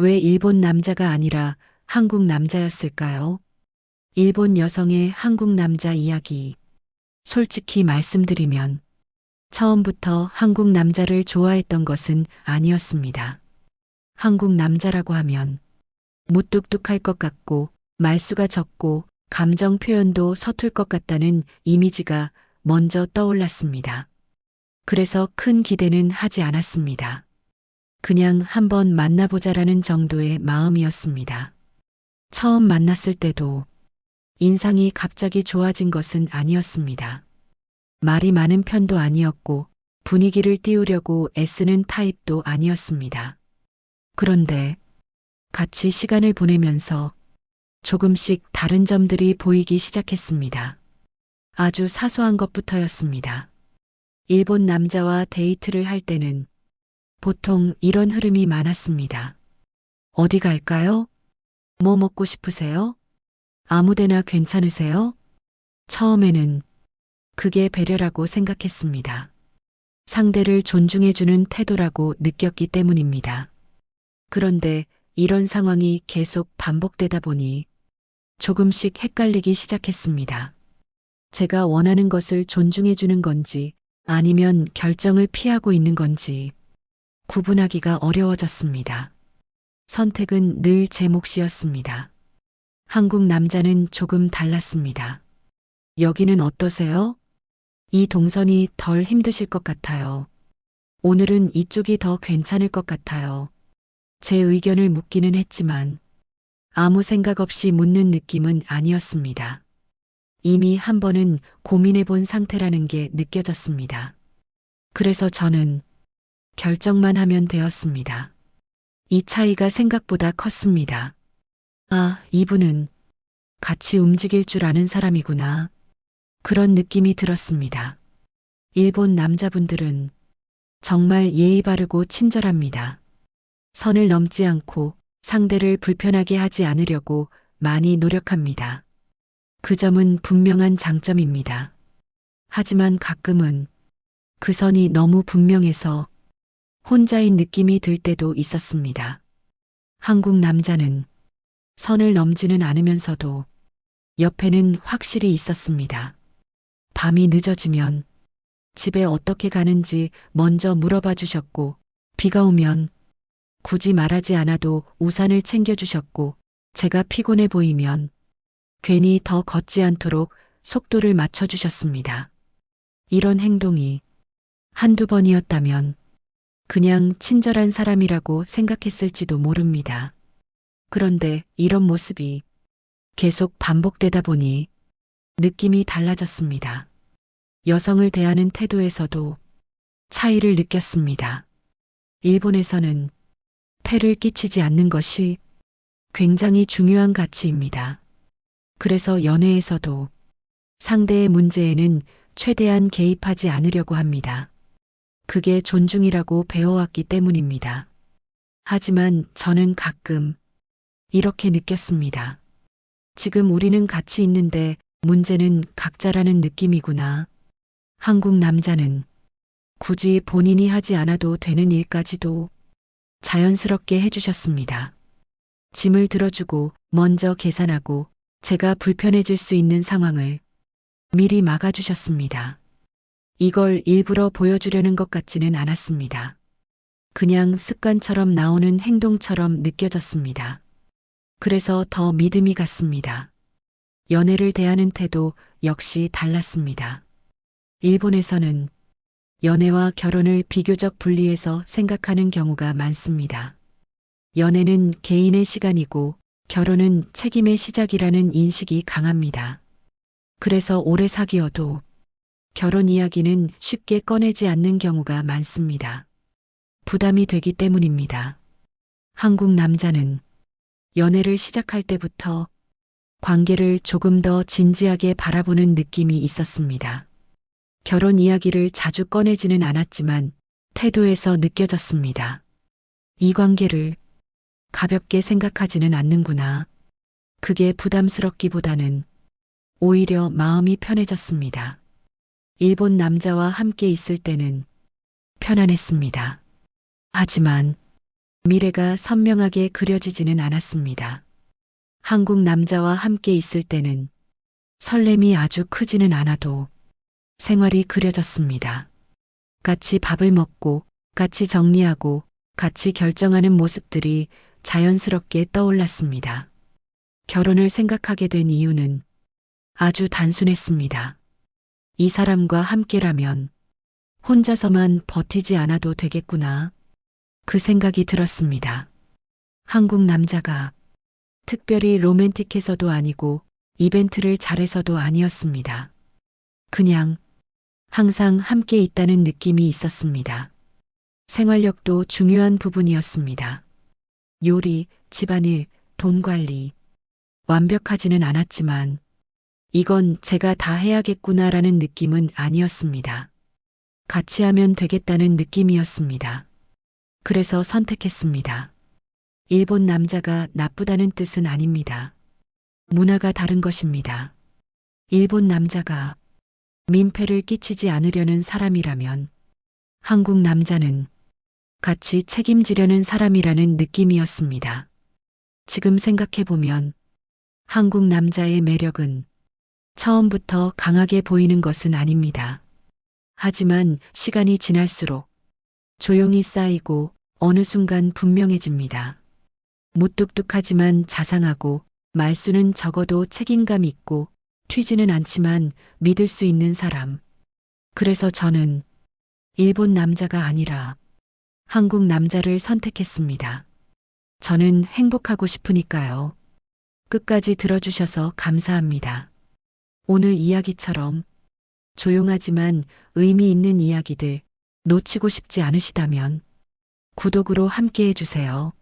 왜 일본 남자가 아니라 한국 남자였을까요? 일본 여성의 한국 남자 이야기. 솔직히 말씀드리면 처음부터 한국 남자를 좋아했던 것은 아니었습니다. 한국 남자라고 하면 무뚝뚝할 것 같고 말수가 적고 감정 표현도 서툴 것 같다는 이미지가 먼저 떠올랐습니다. 그래서 큰 기대는 하지 않았습니다. 그냥 한번 만나보자라는 정도의 마음이었습니다. 처음 만났을 때도 인상이 갑자기 좋아진 것은 아니었습니다. 말이 많은 편도 아니었고 분위기를 띄우려고 애쓰는 타입도 아니었습니다. 그런데 같이 시간을 보내면서 조금씩 다른 점들이 보이기 시작했습니다. 아주 사소한 것부터였습니다. 일본 남자와 데이트를 할 때는 보통 이런 흐름이 많았습니다. 어디 갈까요? 뭐 먹고 싶으세요? 아무데나 괜찮으세요? 처음에는 그게 배려라고 생각했습니다. 상대를 존중해주는 태도라고 느꼈기 때문입니다. 그런데 이런 상황이 계속 반복되다 보니 조금씩 헷갈리기 시작했습니다. 제가 원하는 것을 존중해주는 건지 아니면 결정을 피하고 있는 건지 구분하기가 어려워졌습니다. 선택은 늘 제 몫이었습니다. 한국 남자는 조금 달랐습니다. 여기는 어떠세요? 이 동선이 덜 힘드실 것 같아요. 오늘은 이쪽이 더 괜찮을 것 같아요. 제 의견을 묻기는 했지만 아무 생각 없이 묻는 느낌은 아니었습니다. 이미 한 번은 고민해 본 상태라는 게 느껴졌습니다. 그래서 저는 결정만 하면 되었습니다. 이 차이가 생각보다 컸습니다. 아, 이분은 같이 움직일 줄 아는 사람이구나. 그런 느낌이 들었습니다. 일본 남자분들은 정말 예의 바르고 친절합니다. 선을 넘지 않고 상대를 불편하게 하지 않으려고 많이 노력합니다. 그 점은 분명한 장점입니다. 하지만 가끔은 그 선이 너무 분명해서 혼자인 느낌이 들 때도 있었습니다. 한국 남자는 선을 넘지는 않으면서도 옆에는 확실히 있었습니다. 밤이 늦어지면 집에 어떻게 가는지 먼저 물어봐 주셨고, 비가 오면 굳이 말하지 않아도 우산을 챙겨주셨고, 제가 피곤해 보이면 괜히 더 걷지 않도록 속도를 맞춰주셨습니다. 이런 행동이 한두 번이었다면 그냥 친절한 사람이라고 생각했을지도 모릅니다. 그런데 이런 모습이 계속 반복되다 보니 느낌이 달라졌습니다. 여성을 대하는 태도에서도 차이를 느꼈습니다. 일본에서는 폐를 끼치지 않는 것이 굉장히 중요한 가치입니다. 그래서 연애에서도 상대의 문제에는 최대한 개입하지 않으려고 합니다. 그게 존중이라고 배워왔기 때문입니다. 하지만 저는 가끔 이렇게 느꼈습니다. 지금 우리는 같이 있는데 문제는 각자라는 느낌이구나. 한국 남자는 굳이 본인이 하지 않아도 되는 일까지도 자연스럽게 해주셨습니다. 짐을 들어주고 먼저 계산하고 제가 불편해질 수 있는 상황을 미리 막아주셨습니다. 이걸 일부러 보여주려는 것 같지는 않았습니다. 그냥 습관처럼 나오는 행동처럼 느껴졌습니다. 그래서 더 믿음이 갔습니다. 연애를 대하는 태도 역시 달랐습니다. 일본에서는 연애와 결혼을 비교적 분리해서 생각하는 경우가 많습니다. 연애는 개인의 시간이고 결혼은 책임의 시작이라는 인식이 강합니다. 그래서 오래 사귀어도 결혼 이야기는 쉽게 꺼내지 않는 경우가 많습니다. 부담이 되기 때문입니다. 한국 남자는 연애를 시작할 때부터 관계를 조금 더 진지하게 바라보는 느낌이 있었습니다. 결혼 이야기를 자주 꺼내지는 않았지만 태도에서 느껴졌습니다. 이 관계를 가볍게 생각하지는 않는구나. 그게 부담스럽기보다는 오히려 마음이 편해졌습니다. 일본 남자와 함께 있을 때는 편안했습니다. 하지만 미래가 선명하게 그려지지는 않았습니다. 한국 남자와 함께 있을 때는 설렘이 아주 크지는 않아도 생활이 그려졌습니다. 같이 밥을 먹고, 같이 정리하고, 같이 결정하는 모습들이 자연스럽게 떠올랐습니다. 결혼을 생각하게 된 이유는 아주 단순했습니다. 이 사람과 함께라면 혼자서만 버티지 않아도 되겠구나. 그 생각이 들었습니다. 한국 남자가 특별히 로맨틱해서도 아니고 이벤트를 잘해서도 아니었습니다. 그냥 항상 함께 있다는 느낌이 있었습니다. 생활력도 중요한 부분이었습니다. 요리, 집안일, 돈 관리. 완벽하지는 않았지만 이건 제가 다 해야겠구나라는 느낌은 아니었습니다. 같이 하면 되겠다는 느낌이었습니다. 그래서 선택했습니다. 일본 남자가 나쁘다는 뜻은 아닙니다. 문화가 다른 것입니다. 일본 남자가 민폐를 끼치지 않으려는 사람이라면 한국 남자는 같이 책임지려는 사람이라는 느낌이었습니다. 지금 생각해보면 한국 남자의 매력은 처음부터 강하게 보이는 것은 아닙니다. 하지만 시간이 지날수록 조용히 쌓이고 어느 순간 분명해집니다. 무뚝뚝하지만 자상하고 말수는 적어도 책임감 있고 튀지는 않지만 믿을 수 있는 사람. 그래서 저는 일본 남자가 아니라 한국 남자를 선택했습니다. 저는 행복하고 싶으니까요. 끝까지 들어주셔서 감사합니다. 오늘 이야기처럼 조용하지만 의미 있는 이야기들 놓치고 싶지 않으시다면 구독으로 함께 해주세요.